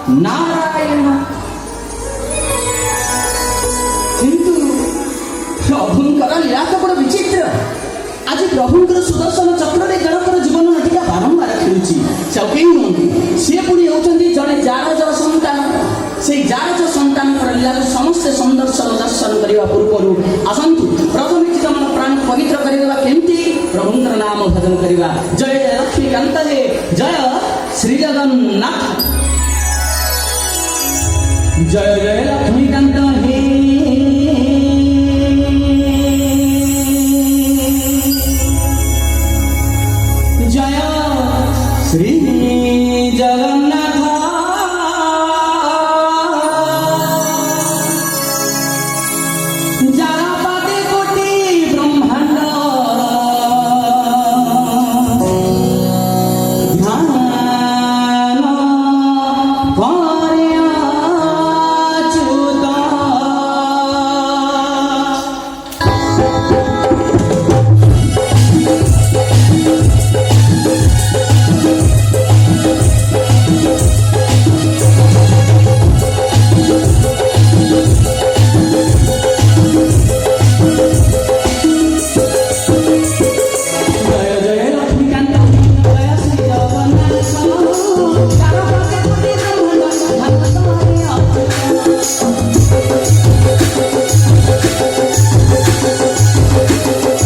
नारायण। किंतु प्रभुंकर लीला तो बड़ विचित्र। आज प्रभुंकर सुदर्शन चक्र जनकर जीवन नटिका बारंबार खेलुची चौकई हुंती सी पुणी होती जड़े जारज सन्तान से जारज सन्तान लीला समस्ते सौंदर्शन दर्शन करने पूर्व आसतु प्रथम मन प्राण पवित्र करदेवा केमती प्रभुंकर नाम भजन करवा। जय लक्ष्मीकांत हे जय श्री जगन्नाथ जय जय लक्ष्मीकांत हे जय श्री जगन्नाथ जगपति कोटि ब्रह्मांड ध्यान जय जय लक्ष्मीकांत जय श्री जगन्नाथ।